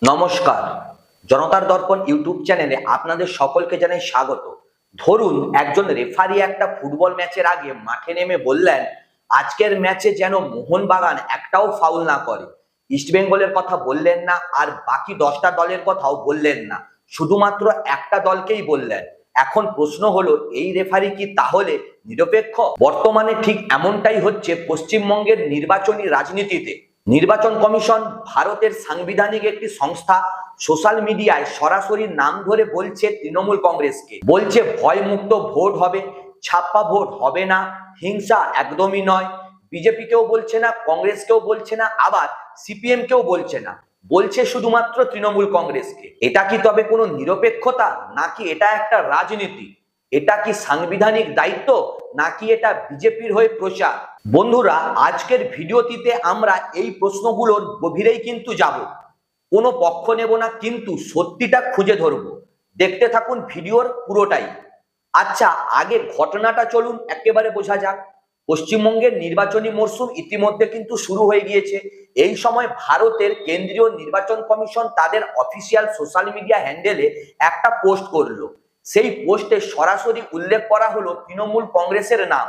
নমস্কার। জনতার দর্পণ ইউটিউব চ্যানেলে আপনাদের সকলকে জানাই স্বাগত। ধরুন একজন রেফারি একটা ফুটবল ম্যাচের আগে মাঠে নেমে বললেন, আজকের ম্যাচে যেন মোহনবাগান একটাও ফাউল না করে। ইস্টবেঙ্গলের কথা বললেন না, আর বাকি 10টা দলের কথাও বললেন না, শুধুমাত্র একটা দলকেই বললেন। এখন প্রশ্ন হলো, এই রেফারি কি তাহলে নিরপেক্ষ? বর্তমানে ঠিক এমনটাই হচ্ছে পশ্চিমবঙ্গের নির্বাচনী রাজনীতিতে। নির্বাচন কমিশন, ভারতের সাংবিধানিক একটি সংস্থা, সোশ্যাল মিডিয়ায় সরাসরি নাম ধরে বলছে তৃণমূল কংগ্রেসকে, বলছে ভয়মুক্ত ভোট হবে, ছাপ্পা ভোট হবে না, হিংসা একদমই নয়। বিজেপি কেও বলছে না, কংগ্রেসকেও বলছে না, আবার সিপিএম কেও বলছে না, বলছে শুধুমাত্র তৃণমূল কংগ্রেসকে। এটা কি তবে কোনো নিরপেক্ষতা, নাকি এটা একটা রাজনীতি? এটা কি সাংবিধানিক দায়িত্ব, নাকি এটা বিজেপির হয়ে প্রচার? বন্ধুরা, আজকের ভিডিওটিতে আমরা এই প্রশ্নগুলোর গভীরেই কিন্তু যাব। কোনো পক্ষ নেব না, কিন্তু সত্যিটা খুঁজে ধরবো। দেখতে থাকুন ভিডিওর পুরোটাই। আচ্ছা, আগে ঘটনাটা চলুন একেবারে বোঝা যাক। পশ্চিমবঙ্গের নির্বাচনী মরশুম ইতিমধ্যে কিন্তু শুরু হয়ে গিয়েছে। এই সময় ভারতের কেন্দ্রীয় নির্বাচন কমিশন তাদের অফিসিয়াল সোশ্যাল মিডিয়া হ্যান্ডেলে একটা পোস্ট করলো। সেই পোস্টে সরাসরি উল্লেখ করা হলো তৃণমূল কংগ্রেসের নাম।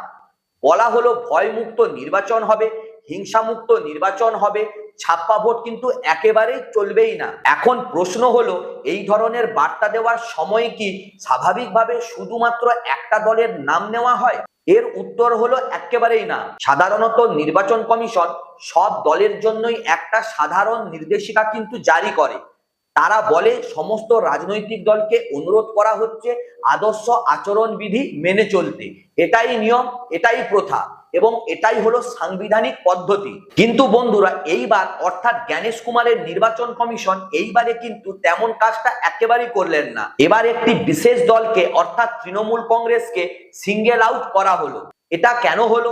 বলা হলো ভয়মুক্ত নির্বাচন হবে, হিংসামুক্ত নির্বাচন হবে, ছাপ্পা ভোট কিন্তু একেবারেই চলবেই না। এখন প্রশ্ন হলো, এই ধরনের বার্তা দেওয়ার সময় কি স্বাভাবিকভাবে শুধুমাত্র একটা দলের নাম নেওয়া হয়? এর উত্তর হলো একেবারেই না। সাধারণত নির্বাচন কমিশন সব দলের জন্যই একটা সাধারণ নির্দেশিকা কিন্তু জারি করে। তারা বলে সমস্ত রাজনৈতিক দলকে অনুরোধ করা হচ্ছে আদর্শ আচরণবিধি মেনে চলতে। এটাই নিয়ম, এটাই প্রথা, এবং এটাই হলো সাংবিধানিক পদ্ধতি। কিন্তু বন্ধুরা, এইবার অর্থাৎ জ্ঞানেশ কুমারের নির্বাচন কমিশন এইবারে কিন্তু তেমন কাজটা একেবারেই করলেন না। এবার একটি বিশেষ দলকে অর্থাৎ তৃণমূল কংগ্রেসকে সিঙ্গেল আউট করা হলো। এটা কেন হলো?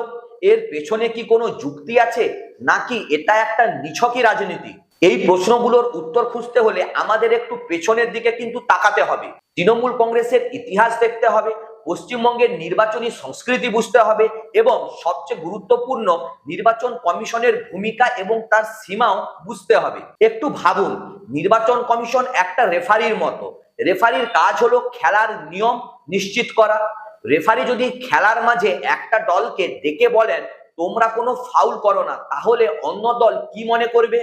এর পেছনে কি কোনো যুক্তি আছে, নাকি এটা একটা নিছকই রাজনীতি? এই প্রশ্নগুলোর উত্তর খুঁজতে হলে আমাদের একটু পেছনের দিকে কিন্তু তাকাতে হবে। তৃণমূল কংগ্রেসের ইতিহাস দেখতে হবে, পশ্চিমবঙ্গের নির্বাচনী সংস্কৃতি বুঝতে হবে, এবং সবচেয়ে গুরুত্বপূর্ণ নির্বাচন কমিশনের ভূমিকা এবং তার সীমাও বুঝতে হবে। একটু ভাবুন, নির্বাচন কমিশন একটা রেফারির মতো। রেফারির কাজ হলো খেলার নিয়ম নিশ্চিত করা। রেফারি যদি খেলার মাঝে একটা দলকে ডেকে বলেন তোমরা কোনো ফাউল করো না, তাহলে অন্য দল কি মনে করবে?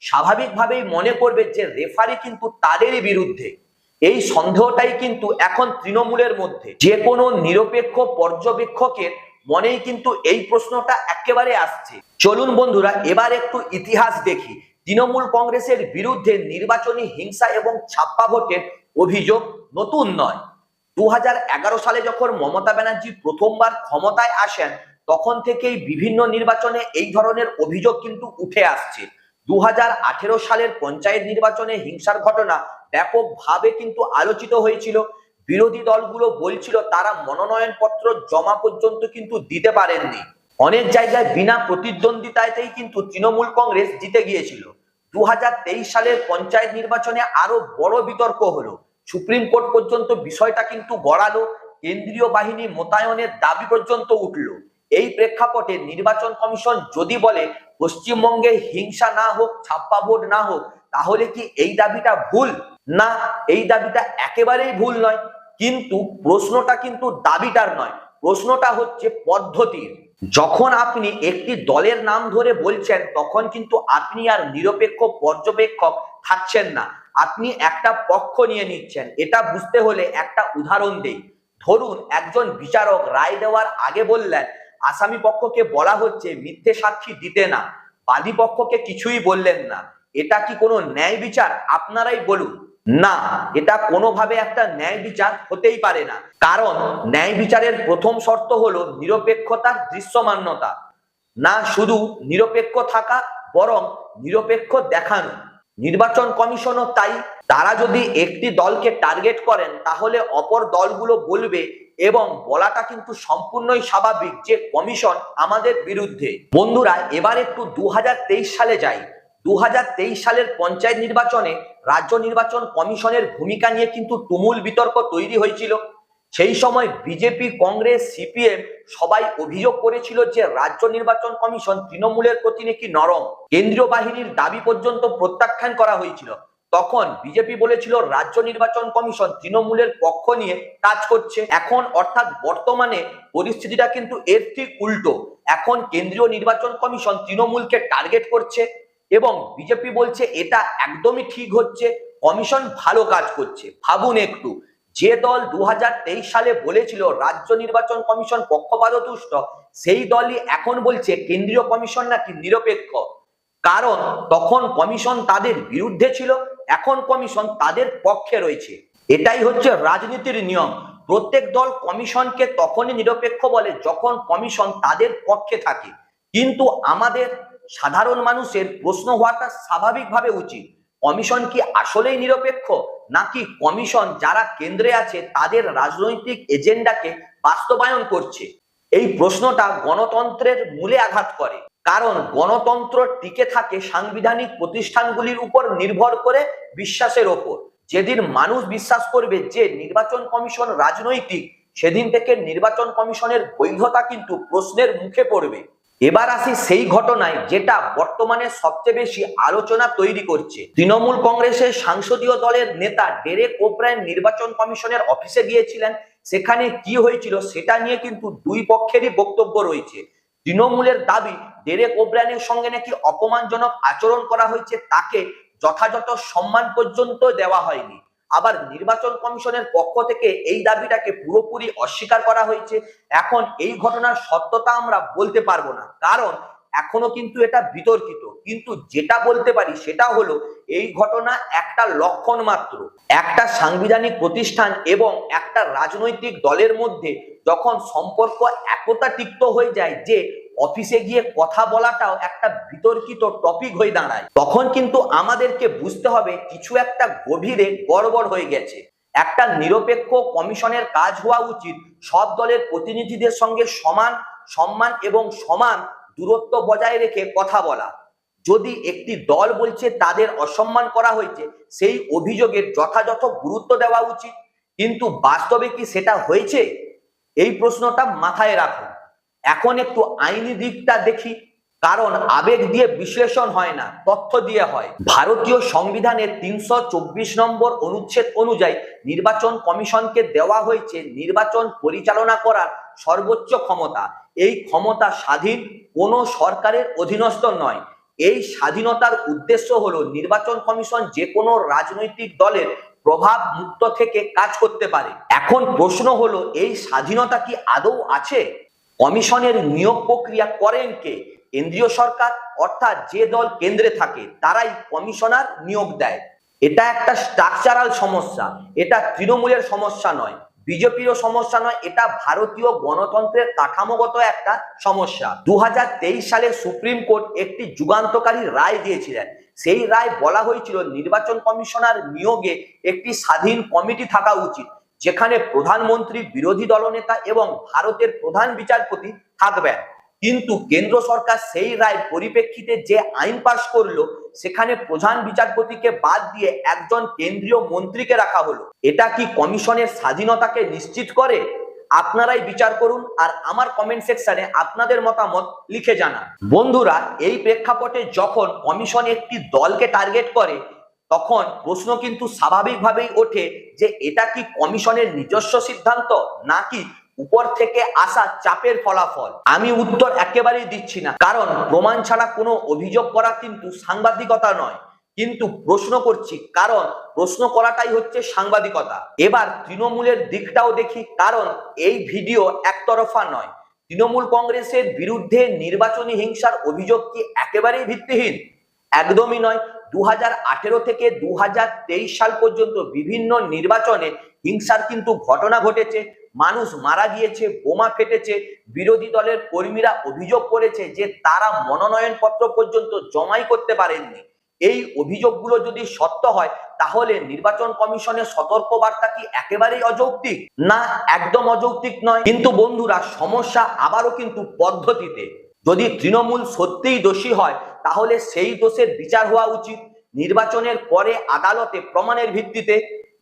স্বাভাবিকভাবেই মনে করবে যে রেফারি কিন্তু তাদেরই বিরুদ্ধে। এই সন্দেহটাই কিন্তু এখন তৃণমূলের মধ্যে। যে কোনো নিরপেক্ষ পর্যবেক্ষকের মনেই কিন্তু এই প্রশ্নটা একেবারে আসছে। চলুন বন্ধুরা, এবার একটু ইতিহাস দেখি। তৃণমূল কংগ্রেসের বিরুদ্ধে নির্বাচনী হিংসা এবং ছাপ্পা ভোটের অভিযোগ নতুন নয়। 2011 সালে যখন মমতা ব্যানার্জি প্রথমবার ক্ষমতায় আসেন, তখন থেকেই বিভিন্ন নির্বাচনে এই ধরনের অভিযোগ কিন্তু উঠে আসছে। 2018 সালের পঞ্চায়েত নির্বাচনে হিংসার ঘটনা ব্যাপকভাবে কিন্তু আলোচিত হয়েছিল। বিরোধী দলগুলো বলছিল তারা মনোনয়নপত্র জমা পর্যন্ত কিন্তু দিতে পারেননি। অনেক জায়গায় বিনা প্রতিদ্বন্দ্বিতাতেই কিন্তু তৃণমূল কংগ্রেস জিতে গিয়েছিল। 2023 সালের পঞ্চায়েত নির্বাচনে আরো বড় বিতর্ক হলো। সুপ্রিম কোর্ট পর্যন্ত বিষয়টা কিন্তু গড়ালো, কেন্দ্রীয় বাহিনী মোতায়েনের দাবি পর্যন্ত উঠলো। এই প্রেক্ষাপটে নির্বাচন কমিশন যদি বলে পশ্চিমবঙ্গে হিংসা না হোক, ছাপ্পা ভোট না হোক, তাহলে কি এই দাবিটা ভুল? না, এই দাবিটা একেবারেই ভুল নয়। কিন্তু প্রশ্নটা কিন্তু দাবিটার নয়, প্রশ্নটা হচ্ছে পদ্ধতির। যখন আপনি একটি দলের নাম ধরে বলছেন, তখন কিন্তু আপনি আর নিরপেক্ষ পর্যবেক্ষক থাকছেন না, আপনি একটা পক্ষ নিয়ে নিচ্ছেন। এটা বুঝতে হলে একটা উদাহরণ দেই। ধরুন একজন বিচারক রায় দেওয়ার আগে বললেন আসামি পক্ষকে বলা হচ্ছে মিথ্যে সাক্ষী দিতে না, বাদী পক্ষকে কিছুই বললেন না। এটা কি কোনো ন্যায় বিচার? আপনারাই বলুন। না, এটা কোনোভাবে একটা ন্যায় বিচার হতেই পারে না। কারণ ন্যায় বিচারের প্রথম শর্ত হলো নিরপেক্ষতার দৃশ্যমান্যতা। না শুধু নিরপেক্ষ থাকা, বরং নিরপেক্ষ দেখানো। নির্বাচন কমিশনও তাই। তারা যদি একটি দলকে টার্গেট করেন, তাহলে অপর দলগুলো বলবে, এবং বলাটা কিন্তু সম্পূর্ণই স্বাভাবিক, যে কমিশন আমাদের বিরুদ্ধে। বন্ধুরা, এবার একটু 2023 সালে যাই। 2023 সালের পঞ্চায়েত নির্বাচনে রাজ্য নির্বাচন কমিশনের ভূমিকা নিয়ে কিন্তু তুমুল বিতর্ক তৈরি হয়েছিল। সেই সময় বিজেপি, কংগ্রেস, সিপিএম সবাই অভিযোগ করেছিল যে রাজ্য নির্বাচন কমিশন তৃণমূলের প্রতি নাকি নরম। কেন্দ্রীয় বাহিনীর দাবি পর্যন্ত প্রত্যাখ্যান করা হয়েছিল। তখন বিজেপি বলেছিল রাজ্য নির্বাচন কমিশন তৃণমূলের পক্ষ নিয়ে কাজ করছে। এখন অর্থাৎ বর্তমানে পরিস্থিতিটা কিন্তু এর ঠিক উল্টো। এখন কেন্দ্রীয় নির্বাচন কমিশন তৃণমূলকে টার্গেট করছে এবং বিজেপি বলছে এটা একদমই ঠিক হচ্ছে, কমিশন ভালো কাজ করছে। ভাবুন একটু, যে দল 2023 সালে বলেছিল রাজ্য নির্বাচন কমিশন পক্ষপাতদুষ্ট, সেই দলই এখন বলছে কেন্দ্রীয় কমিশন নাকি নিরপেক্ষ। কারণ তখন কমিশন তাদের বিরুদ্ধে ছিল, এখন কমিশন তাদের পক্ষে রয়েছে। এটাই হচ্ছে রাজনীতির নিয়ম। প্রত্যেক দল কমিশনকে তখনই নিরপেক্ষ বলে যখন কমিশন তাদের পক্ষে থাকে। কিন্তু আমাদের সাধারণ মানুষের প্রশ্ন হওয়াটা স্বাভাবিকভাবে উচিত, কমিশন কি আসলেই নিরপেক্ষ, নাকি কমিশন যারা কেন্দ্রে আছে তাদের রাজনৈতিক এজেন্ডাকে বাস্তবায়ন করছে? এই প্রশ্নটা গণতন্ত্রের মূলে আঘাত করে। কারণ গণতন্ত্র টিকে থাকে সাংবিধানিক প্রতিষ্ঠানগুলির উপর নির্ভর করে, বিশ্বাসের ওপর। যেদিন মানুষ বিশ্বাস করবে যে নির্বাচন কমিশন রাজনৈতিক, সেদিন থেকে নির্বাচন কমিশনের বৈধতা কিন্তু প্রশ্নের মুখে পড়বে। এবার আসি সেই ঘটনায় যেটা বর্তমানে সবচেয়ে বেশি আলোচনা তৈরি করছে। তৃণমূল কংগ্রেসের সংসদীয় দলের নেতা ডেরেক ওব্রায়েন নির্বাচন কমিশনের অফিসে গিয়েছিলেন। সেখানে কি হয়েছিল সেটা নিয়ে কিন্তু দুই পক্ষেরই বক্তব্য রয়েছে। তৃণমূলের দাবি ডেরেক ওব্রায়েনের সঙ্গে নাকি অপমানজনক আচরণ করা হয়েছে, তাকে যথাযথ সম্মান পর্যন্ত দেওয়া হয়নি। আবার নির্বাচন কমিশনের পক্ষ থেকে এই দাবিটাকে পুরোপুরি অস্বীকার করা হয়েছে। এখন এই ঘটনার সত্যতা আমরা বলতে পারবো না, কারণ এখনো কিন্তু এটা বিতর্কিত। কিন্তু যেটা বলতে পারি সেটা হলো এই ঘটনা একটা লক্ষণ মাত্র। একটা সাংবিধানিক প্রতিষ্ঠান এবং একটা রাজনৈতিক দলের মধ্যে যখন সম্পর্ক এতটা তিক্ত হয়ে যায় যে অফিসে গিয়ে কথা বলাটাও একটা বিতর্কিত টপিক হয়ে দাঁড়ায়, তখন কিন্তু আমাদেরকে বুঝতে হবে কিছু একটা গভীরে গড়বড় হয়ে গেছে। একটা নিরপেক্ষ কমিশনের কাজ হওয়া উচিত সব দলের প্রতিনিধিদের সঙ্গে সমান সম্মান এবং সমান দূরত্ব বজায় রেখে কথা বলা। যদি একটি দল বলছে তাদের অসম্মান করা হয়েছে, সেই অভিযোগের যথাযথ গুরুত্ব দেওয়া উচিত। কিন্তু বাস্তবে কি সেটা হয়েছে? এই প্রশ্নটা মাথায় রাখুন। এখন একটু আইনি দিকটা দেখি, কারণ আবেগ দিয়ে বিশ্লেষণ হয় না, তথ্য দিয়ে হয়। ভারতীয় সংবিধানের 324 নম্বর অনুচ্ছেদ অনুযায়ী নির্বাচন কমিশনকে দেওয়া হয়েছে নির্বাচন পরিচালনা করার সর্বোচ্চ ক্ষমতা। এই ক্ষমতা স্বাধীন, কোনো সরকারের অধীনস্থ নয়। এই স্বাধীনতার উদ্দেশ্য হলো নির্বাচন কমিশন যে কোনো রাজনৈতিক দলের প্রভাব মুক্ত থেকে কাজ করতে পারে। এখন প্রশ্ন হলো এই স্বাধীনতা কি আদৌ আছে? কমিশনের নিয়োগ প্রক্রিয়া করেন কে? কেন্দ্রীয় সরকার, অর্থাৎ যে দল কেন্দ্রে থাকে তারাই কমিশনার নিয়োগ দেয়। এটা একটা স্ট্রাকচারাল সমস্যা, এটা তৃণমূলের সমস্যা নয়, বিজেপিরও সমস্যা নয়, এটা ভারতীয় গণতন্ত্রের কাঠামোগত একটা সমস্যা। 2023 সালে সুপ্রিম কোর্ট একটি যুগান্তকারী রায় দিয়েছিলেন। সেই রায় বলা হয়েছিল নির্বাচন কমিশনার নিয়োগে একটি স্বাধীন কমিটি থাকা উচিত, যেখানে প্রধানমন্ত্রী, বিরোধী দলনেতা এবং ভারতের প্রধান বিচারপতি থাকবেন। কিন্তু কেন্দ্র সরকার সেই রায়ের পরিপ্রেক্ষিতে যে আইন পাশ করলো, সেখানে প্রধান বিচারপতিকে বাদ দিয়ে একজন কেন্দ্রীয় মন্ত্রীকে রাখা হলো। এটা কি কমিশনের স্বাধীনতাকে নিশ্চিত করে? আপনারাই বিচার করুন, আর আমার কমেন্ট সেকশনে আপনাদের মতামত লিখে জানান। বন্ধুরা, এই প্রেক্ষাপটে যখন কমিশন একটি দলকে টার্গেট করে, তখন প্রশ্ন কিন্তু স্বাভাবিকভাবেই ওঠে যে এটা কি কমিশনের নিজস্ব সিদ্ধান্ত, নাকি উপর থেকে আসা চাপের ফলাফল? আমি উত্তর একেবারেই দিচ্ছি না, কারণ প্রমাণ ছাড়া কোনো অভিযোগ করা কিন্তু সাংবাদিকতা নয়। কিন্তু প্রশ্ন করছি কারণ প্রশ্ন করাটাই হচ্ছে সাংবাদিকতা। এবার তৃণমূলের দিকটাও দেখি, কারণ এই ভিডিও একতরফা নয়। তৃণমূল কংগ্রেসের বিরুদ্ধে নির্বাচনী হিংসার অভিযোগ কি একেবারেই ভিত্তিহীন? একদমই নয়। 2018 থেকে 2023 সাল পর্যন্ত বিভিন্ন নির্বাচনে হিংসার কিন্তু ঘটনা ঘটেছে, মানুষ মারা গিয়েছে, বোমা ফেটেছে। বিরোধী দলের কর্মীরা অভিযোগ করেছে যে তারা মনোনয়ন পত্র পর্যন্ত জমাই করতে পারেননি। এই অভিযোগগুলো যদি সত্য হয়, তাহলে নির্বাচন কমিশনের সতর্কবার্তা কি একেবারেই অযৌক্তিক? না, একদম অযৌক্তিক নয়। কিন্তু বন্ধুরা, সমস্যা আবারও কিন্তু পদ্ধতিতে। যদি তৃণমূল সত্যিই দোষী হয়, তাহলে সেই দোষের বিচার হওয়া উচিত নির্বাচনের পরে আদালতে প্রমাণের ভিত্তিতে।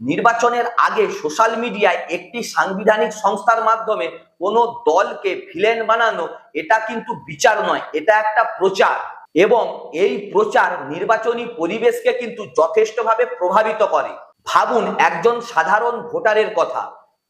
নির্বাচনের আগে সোশ্যাল মিডিয়ায় একটি সাংবিধানিক সংস্থার মাধ্যমে কোনো দলকে ভিলেন বানানো, এটা কিন্তু বিচার নয়, এটা একটা প্রচার। এবং এই প্রচার নির্বাচনী পরিবেশকে কিন্তু যথেষ্টভাবে প্রভাবিত করে। ভাবুন একজন সাধারণ ভোটারের কথা,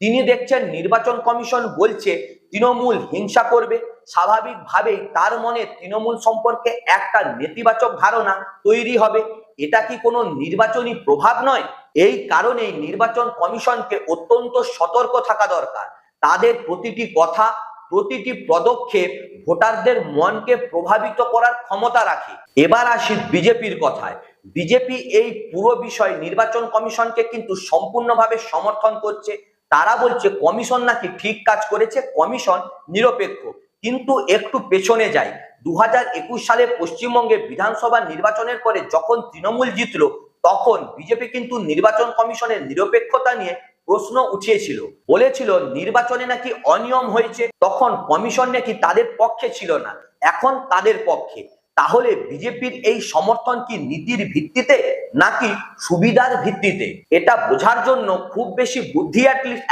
তিনি দেখছেন নির্বাচন কমিশন বলছে তৃণমূল হিংসা করবে, স্বাভাবিকভাবেই তার মনে তৃণমূল সম্পর্কে একটা নেতিবাচক ধারণা তৈরি হবে। এটা কি কোনো নির্বাচনী প্রভাব নয়? এই কারণেই নির্বাচন কমিশনকে অত্যন্ত সতর্ক থাকা দরকার। তাদের প্রতিটি কথা, প্রতিটি পদক্ষেপ ভোটারদের মনকে প্রভাবিত করার ক্ষমতা রাখে। এবার আসি বিজেপির কথায়। বিজেপি এই পুরো বিষয় নির্বাচন কমিশনকে কিন্তু সম্পূর্ণভাবে সমর্থন করছে। তারা বলছে কমিশন নাকি ঠিক কাজ করেছে, কমিশন নিরপেক্ষ। কিন্তু একটু পেছনে যাই, 2021 সালে পশ্চিমবঙ্গে বিধানসভা নির্বাচনের পরে যখন তৃণমূল জিতলো, তখন বিজেপি কিন্তু নির্বাচন কমিশনের নিরপেক্ষতা নিয়ে প্রশ্ন উঠিয়েছিল, বলেছিল নির্বাচনে নাকি অনিয়ম হয়েছে, তখন কমিশন নাকি তাদের পক্ষে ছিল না, এখন তাদের পক্ষে। তাহলে বিজেপির এই সমর্থন কি নীতির ভিত্তিতে নাকি সুবিধার ভিত্তিতে? এটা বোঝার জন্য খুব বেশি বুদ্ধি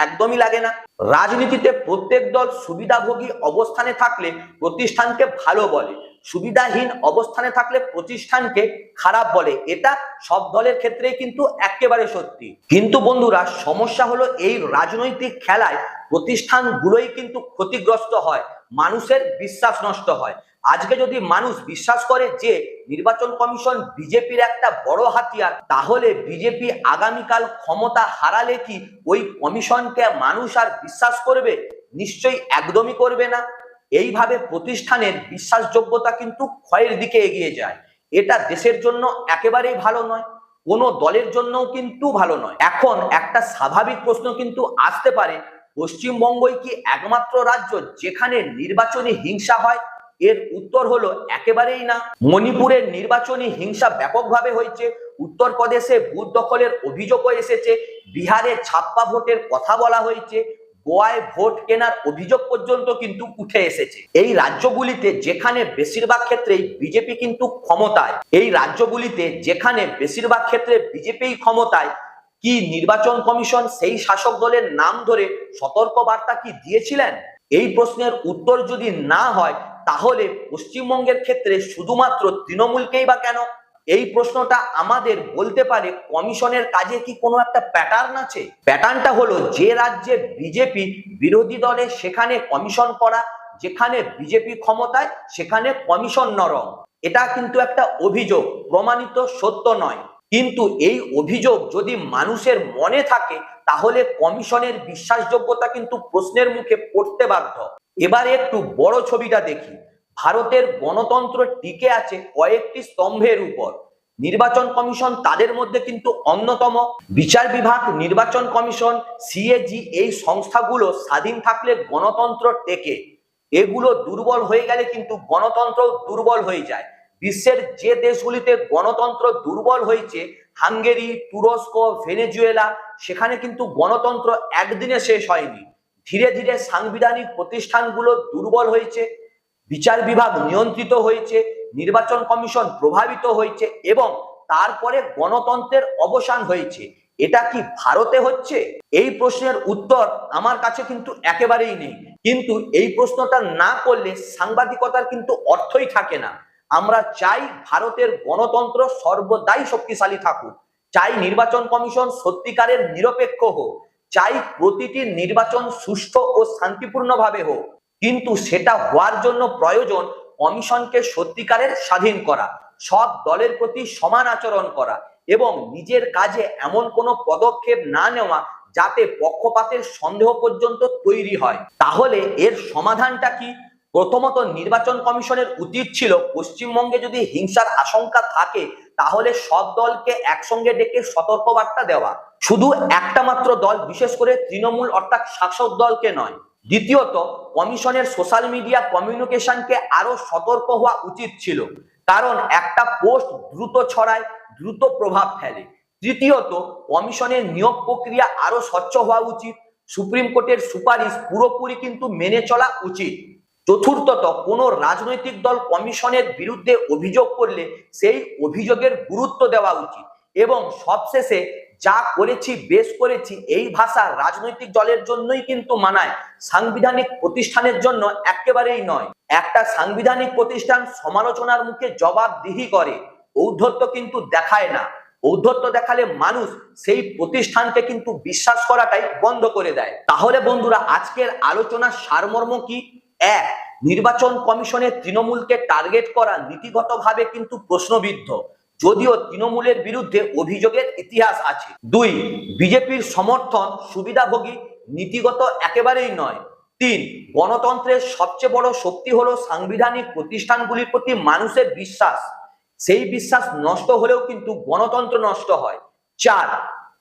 একদমই লাগে না। রাজনীতিতে প্রত্যেক দল সুবিধাভোগী অবস্থানে থাকলে প্রতিষ্ঠানকে ভালো বলে, সুবিধাহীন অবস্থানে থাকলে প্রতিষ্ঠানকে খারাপ বলে। এটা সব দলের ক্ষেত্রেই কিন্তু একেবারে সত্যি। কিন্তু বন্ধুরা, সমস্যা হলো এই রাজনৈতিক খেলায় প্রতিষ্ঠানগুলোই কিন্তু ক্ষতিগ্রস্ত হয়, মানুষের বিশ্বাস নষ্ট হয়। আজকে যদি মানুষ বিশ্বাস করে যে নির্বাচন কমিশন বিজেপির একটা বড় হাতিয়ার, তাহলে বিজেপি আগামীকাল ক্ষমতা হারালে কি ওই কমিশনকে মানুষ আর বিশ্বাস করবে? নিশ্চয়ই একদমই করবে না। এইভাবে প্রতিষ্ঠানের বিশ্বাসযোগ্যতা কিন্তু ক্ষয়ের দিকে এগিয়ে যায়। এটা দেশের জন্য একেবারেই ভালো নয়, কোনো দলের জন্যও কিন্তু ভালো নয়। এখন একটা স্বাভাবিক প্রশ্ন কিন্তু আসতে পারে, পশ্চিমবঙ্গই কি একমাত্র রাজ্য যেখানে নির্বাচনী হিংসা হয়? এর উত্তর হলো একেবারেই না। মণিপুরের নির্বাচনী হিংসা ব্যাপকভাবে হয়েছে, উত্তরপ্রদেশে বুথ দখলের অভিযোগও এসেছে, বিহারে ছাপ্পা ভোটের কথা বলা হয়েছে, গোয়ায় ভোট কেনার অভিযোগ পর্যন্ত কিন্তু উঠে এসেছে। এই রাজ্যগুলিতে যেখানে বেশিরভাগ ক্ষেত্রেই বিজেপি কিন্তু ক্ষমতায়, এই রাজ্যগুলিতে যেখানে বেশিরভাগ ক্ষেত্রে বিজেপি ক্ষমতায়, কি নির্বাচন কমিশন সেই শাসক দলের নাম ধরে সতর্ক বার্তা কি দিয়েছিলেন? এই প্রশ্নের উত্তর যদি না হয়, তাহলে পশ্চিমবঙ্গের ক্ষেত্রে শুধুমাত্র তৃণমূলকেই বা কেন? এই প্রশ্নটা আমাদের বলতে পারে কমিশনের কাজে কি কোনো একটা প্যাটার্ন আছে? প্যাটার্নটা হলো যে রাজ্যে বিজেপি বিরোধী দলে সেখানে কমিশন করা, যেখানে বিজেপি ক্ষমতায় সেখানে কমিশন নরম। এটা কিন্তু একটা অভিযোগ, প্রমাণিত সত্য নয়। কিন্তু এই অভিযোগ যদি মানুষের মনে থাকে, তাহলে কমিশনের বিশ্বাসযোগ্যতা কিন্তু প্রশ্নের মুখে পড়তে বাধ্য। এবারে একটু বড় ছবিটা দেখি। ভারতের গণতন্ত্র টিকে আছে কয়েকটি স্তম্ভের উপর, নির্বাচন কমিশন তাদের মধ্যে কিন্তু অন্যতম। বিচার বিভাগ, নির্বাচন কমিশন, সিএজি, এই সংস্থাগুলো স্বাধীন থাকলে গণতন্ত্র টেকে, এগুলো দুর্বল হয়ে গেলে কিন্তু গণতন্ত্র দুর্বল হয়ে যায়। বিশ্বের যে দেশগুলিতে গণতন্ত্র দুর্বল হয়েছে, হাঙ্গেরি, তুরস্ক, ভেনেজুয়েলা, সেখানে কিন্তু গণতন্ত্র একদিনে শেষ হয়নি। ধীরে ধীরে সাংবিধানিক প্রতিষ্ঠানগুলো দুর্বল হয়েছে, বিচার বিভাগ নিয়ন্ত্রিত হয়েছে, নির্বাচন কমিশন প্রভাবিত হয়েছে এবং তারপরে গণতন্ত্রের অবসান হয়েছে। এটা কি ভারতে হচ্ছে? এই প্রশ্নের উত্তর আমার কাছে কিন্তু একেবারেই নেই। কিন্তু এই প্রশ্নটা না করলে সাংবাদিকতার কিন্তু অর্থই থাকে না। আমরা চাই ভারতের গণতন্ত্র সর্বদাই শক্তিশালী থাকুক, চাই নির্বাচন কমিশন সত্যিকারের নিরপেক্ষ হোক, চাই প্রতিটি নির্বাচন সুষ্ঠু ও শান্তিপূর্ণভাবে হোক। কিন্তু সেটা হওয়ার জন্য প্রয়োজন কমিশনকে সত্যিকারের স্বাধীন করা, সব দলের প্রতি সমান আচরণ করা এবং নিজের কাজে এমন কোনো পদক্ষেপ না নেওয়া যাতে পক্ষপাতের সন্দেহ পর্যন্ত তৈরি হয়। তাহলে এর সমাধানটা কি? প্রথমত, নির্বাচন কমিশনের উচিত ছিল পশ্চিমবঙ্গে যদি হিংসার আশঙ্কা থাকে, তাহলে সব দলকে একসঙ্গে ডেকে সতর্কবার্তা দেওয়া, শুধু একটা মাত্র দল, বিশেষ করে তৃণমূল অর্থাৎ শাসক দলকে নয়। দ্বিতীয়ত, কমিশনের সোশ্যাল মিডিয়া কমিউনিকেশনকে আরো সতর্ক হওয়া উচিত ছিল, কারণ একটা পোস্ট দ্রুত ছড়ায়, দ্রুত প্রভাব ফেলে। তৃতীয়ত, কমিশনের নিয়োগ প্রক্রিয়া আরো স্বচ্ছ হওয়া উচিত, সুপ্রিম কোর্টের সুপারিশ পুরোপুরি কিন্তু মেনে চলা উচিত। চতুর্থত, কোন রাজনৈতিক দল কমিশনের বিরুদ্ধে অভিযোগ করলে সেই অভিযোগের গুরুত্ব দেওয়া উচিত এবং সবশেষে যা করেছি বেশ করেছি এই ভাষা রাজনৈতিক দলের জন্যই কিন্তু মানায়, সাংবিধানিক প্রতিষ্ঠানের জন্য একেবারেই নয়। একটা সাংবিধানিক প্রতিষ্ঠান সমালোচনার মুখে জবাবদিহি করে, ঔদ্ধত্য কিন্তু দেখায় না। ঔদ্ধত্য দেখালে মানুষ সেই প্রতিষ্ঠানকে কিন্তু বিশ্বাস করাটাই বন্ধ করে দেয়। তাহলে বন্ধুরা আজকের আলোচনার সারমর্ম কি? এক, নির্বাচন কমিশনের তৃণমূলকে টার্গেট করা নীতিগতভাবে কিন্তু প্রশ্নবিদ্ধ, যদিও তৃণমূলের বিরুদ্ধে অভিযোগের ইতিহাস আছে। দুই, বিজেপির সমর্থন সুবিধাভোগী, নীতিগত একেবারেই নয়। তিন, গণতন্ত্রের সবচেয়ে বড় শক্তি হলো সাংবিধানিক প্রতিষ্ঠানগুলির প্রতি মানুষের বিশ্বাস, সেই বিশ্বাস নষ্ট হলেও কিন্তু গণতন্ত্র নষ্ট হয়। চার,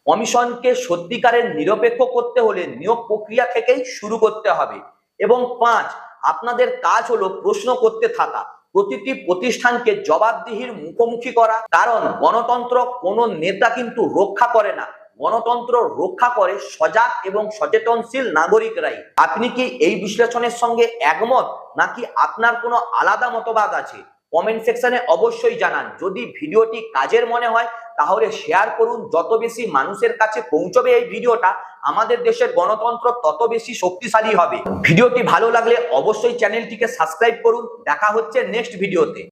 কমিশনকে সত্যিকারের নিরপেক্ষ করতে হলে নিয়োগ প্রক্রিয়া থেকেই শুরু করতে হবে। এবং পাঁচ, আপনাদের কাজ হলো প্রশ্ন করতে থাকা, প্রতিটি প্রতিষ্ঠানকে জবাবদিহির মুখোমুখি করা, কারণ গণতন্ত্র কোনো নেতা কিন্তু রক্ষা করে না, গণতন্ত্র রক্ষা করে সজাগ এবং সচেতনশীল নাগরিকরাই। আপনি কি এই বিশ্লেষণের সঙ্গে একমত, নাকি আপনার কোনো আলাদা মতবাদ আছে? কমেন্ট সেকশনে অবশ্যই জানান। যদি ভিডিওটি কাজের মনে হয় তাহলে শেয়ার করুন, যত বেশি মানুষের কাছে পৌঁছবে এই ভিডিওটা আমাদের দেশের গণতন্ত্র তত বেশি শক্তিশালী হবে। ভিডিওটি ভালো লাগলে অবশ্যই চ্যানেলটিকে সাবস্ক্রাইব করুন। দেখা হচ্ছে নেক্সট ভিডিওতে।